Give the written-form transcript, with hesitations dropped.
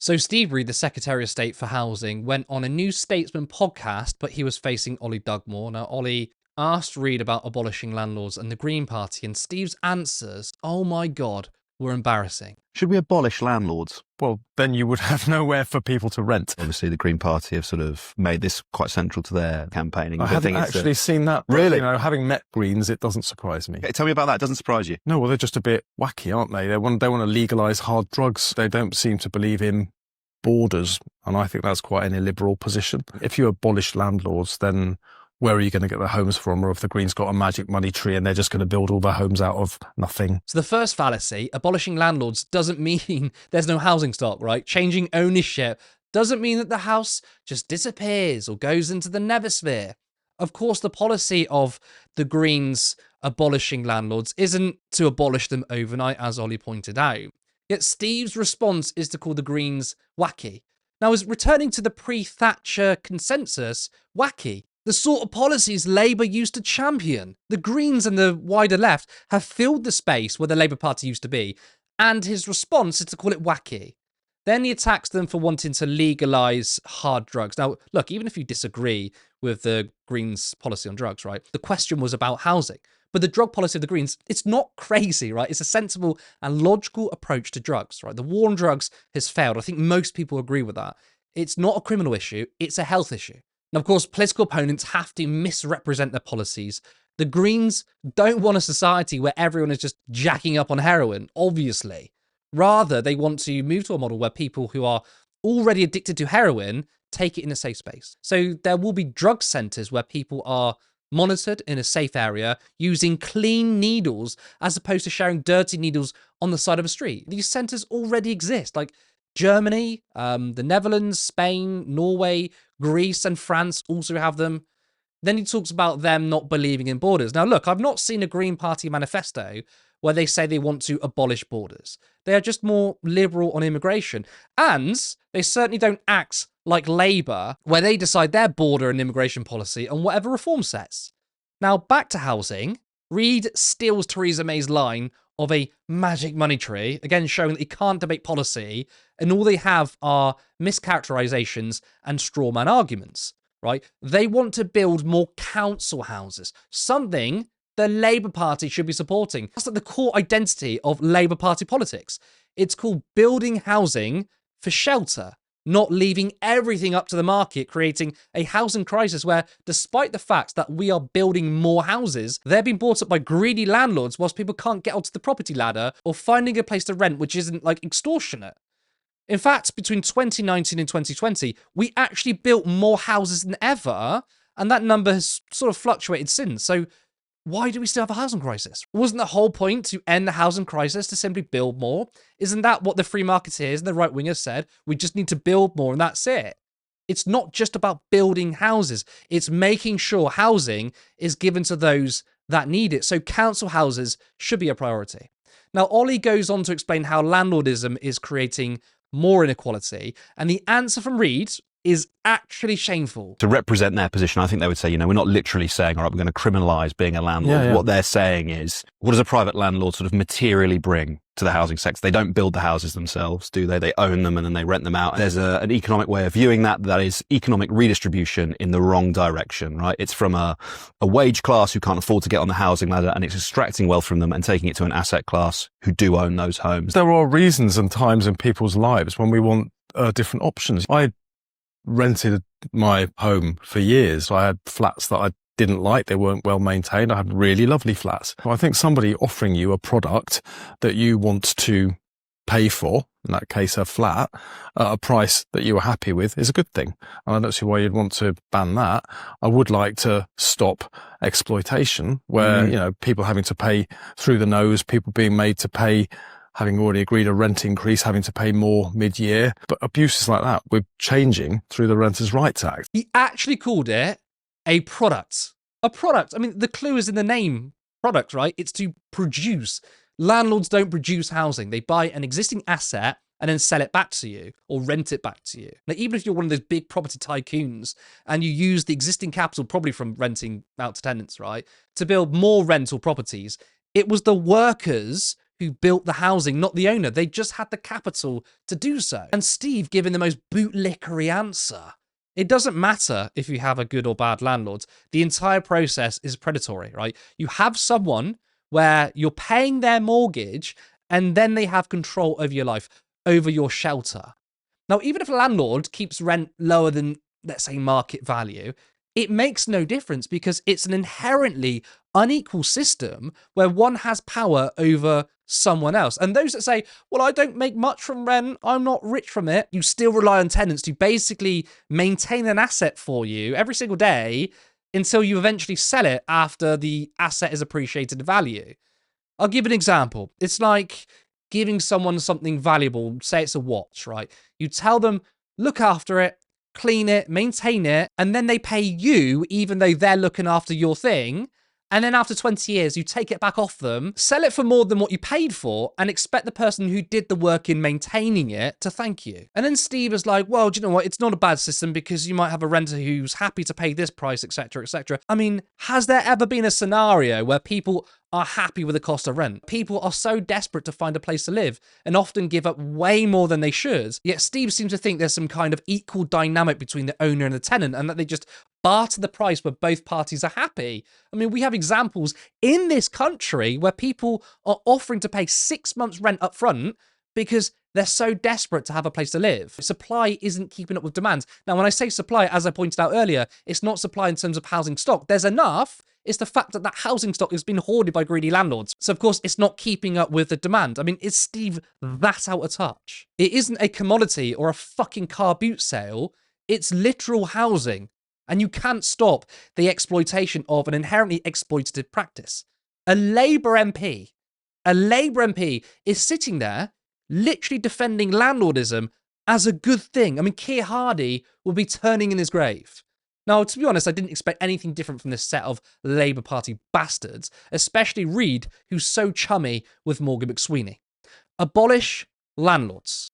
So Steve Reed, the Secretary of State for Housing, went on a New Statesman podcast, but he was facing Ollie Dugmore. Now, Ollie asked Reed about abolishing landlords and the Green Party, and Steve's answers, oh my God, were embarrassing. Should we abolish landlords? Well, then you would have nowhere for people to rent. Obviously, the Green Party have sort of made this quite central to their campaigning. I haven't actually seen that. But, Really? Having met Greens, it doesn't surprise me. Okay, tell me about that. It doesn't surprise you? No, well, they're just a bit wacky, aren't they? They want to legalise hard drugs. They don't seem to believe in borders, and I think that's quite an illiberal position. If you abolish landlords, then where are you going to get the homes from? Or if the Greens got a magic money tree and they're just going to build all their homes out of nothing? So the first fallacy, abolishing landlords, doesn't mean there's no housing stock, right? Changing ownership doesn't mean that the house just disappears or goes into the neversphere. Of course, the policy of the Greens abolishing landlords isn't to abolish them overnight, as Ollie pointed out. Yet Steve's response is to call the Greens wacky. Now, is returning to the pre-Thatcher consensus wacky? The sort of policies Labour used to champion. The Greens and the wider left have filled the space where the Labour Party used to be, and his response is to call it wacky. Then he attacks them for wanting to legalise hard drugs. Now, look, even if you disagree with the Greens' policy on drugs, right, the question was about housing. But the drug policy of the Greens, it's not crazy, right? It's a sensible and logical approach to drugs, right? The war on drugs has failed. I think most people agree with that. It's not a criminal issue, it's a health issue. And of course, political opponents have to misrepresent their policies. The Greens don't want a society where everyone is just jacking up on heroin, obviously. Rather, they want to move to a model where people who are already addicted to heroin take it in a safe space. So there will be drug centres where people are monitored in a safe area using clean needles as opposed to sharing dirty needles on the side of a street. These centres already exist, like Germany, the Netherlands, Spain, Norway, Greece and France also have them. Then he talks about them not believing in borders. Now, look, I've not seen a Green Party manifesto where they say they want to abolish borders. They are just more liberal on immigration. And they certainly don't act like Labour, where they decide their border and immigration policy on whatever reform sets. Now, back to housing. Reed steals Theresa May's line of a magic money tree, again showing that he can't debate policy, and all they have are mischaracterizations and straw man arguments, right? They want to build more council houses, something the Labour Party should be supporting. That's like the core identity of Labour Party politics. It's called building housing for shelter, not leaving everything up to the market, creating a housing crisis where, despite the fact that we are building more houses, they're being bought up by greedy landlords whilst people can't get onto the property ladder or finding a place to rent which isn't like extortionate. In fact, between 2019 and 2020, we actually built more houses than ever, and that number has sort of fluctuated since. So why do we still have a housing crisis? Wasn't the whole point to end the housing crisis to simply build more? Isn't that what the free marketeers and the right-wingers said? We just need to build more and that's it. It's not just about building houses. It's making sure housing is given to those that need it. So council houses should be a priority. Now, Ollie goes on to explain how landlordism is creating more inequality, and the answer from Reed is actually shameful. To represent their position, I think they would say, we're not literally saying, all right, we're going to criminalise being a landlord. Yeah. What they're saying is, what does a private landlord sort of materially bring to the housing sector? They don't build the houses themselves, do they? They own them and then they rent them out. There's an economic way of viewing that is economic redistribution in the wrong direction, right? It's from a wage class who can't afford to get on the housing ladder, and it's extracting wealth from them and taking it to an asset class who do own those homes. There are reasons and times in people's lives when we want different options. I rented my home for years. I had flats that I didn't like. They weren't well maintained. I had really lovely flats. I think somebody offering you a product that you want to pay for, in that case a flat, at a price that you are happy with is a good thing. And I don't see why you'd want to ban that. I would like to stop exploitation where, people having to pay through the nose, people being made to pay, having already agreed a rent increase, having to pay more mid-year. But abuses like that, we're changing through the Renters' Rights Act. He actually called it a product. A product. I mean, the clue is in the name product, right? It's to produce. Landlords don't produce housing. They buy an existing asset and then sell it back to you or rent it back to you. Now, even if you're one of those big property tycoons and you use the existing capital, probably from renting out to tenants, right, to build more rental properties, it was the workers who built the housing, not the owner. They just had the capital to do so. And Steve giving the most bootlickery answer. It doesn't matter if you have a good or bad landlord. The entire process is predatory, right? You have someone where you're paying their mortgage and then they have control over your life, over your shelter. Now, even if a landlord keeps rent lower than, let's say, market value, it makes no difference because it's an inherently unequal system where one has power over someone else. And those that say, well, I don't make much from rent, I'm not rich from it, you still rely on tenants to basically maintain an asset for you every single day until you eventually sell it after the asset is appreciated in value. I'll give an example. It's like giving someone something valuable, say it's a watch, right? You tell them, look after it, clean it, maintain it, and then they pay you even though they're looking after your thing. And then after 20 years, you take it back off them, sell it for more than what you paid for, and expect the person who did the work in maintaining it to thank you. And then Steve is like, well, do you know what? It's not a bad system because you might have a renter who's happy to pay this price, etc., etc. I mean, has there ever been a scenario where people are happy with the cost of rent? People are so desperate to find a place to live and often give up way more than they should. Yet Steve seems to think there's some kind of equal dynamic between the owner and the tenant and that they just barter the price where both parties are happy. I mean, we have examples in this country where people are offering to pay 6 months rent up front because they're so desperate to have a place to live. Supply isn't keeping up with demand. Now, when I say supply, as I pointed out earlier, it's not supply in terms of housing stock. There's enough. It's the fact that that housing stock has been hoarded by greedy landlords. So, of course, it's not keeping up with the demand. I mean, is Steve that out of touch? It isn't a commodity or a fucking car boot sale. It's literal housing. And you can't stop the exploitation of an inherently exploitative practice. A Labour MP is sitting there literally defending landlordism as a good thing. I mean, Keir Hardie will be turning in his grave. Now, to be honest, I didn't expect anything different from this set of Labour Party bastards, especially Reid, who's so chummy with Morgan McSweeney. Abolish landlords.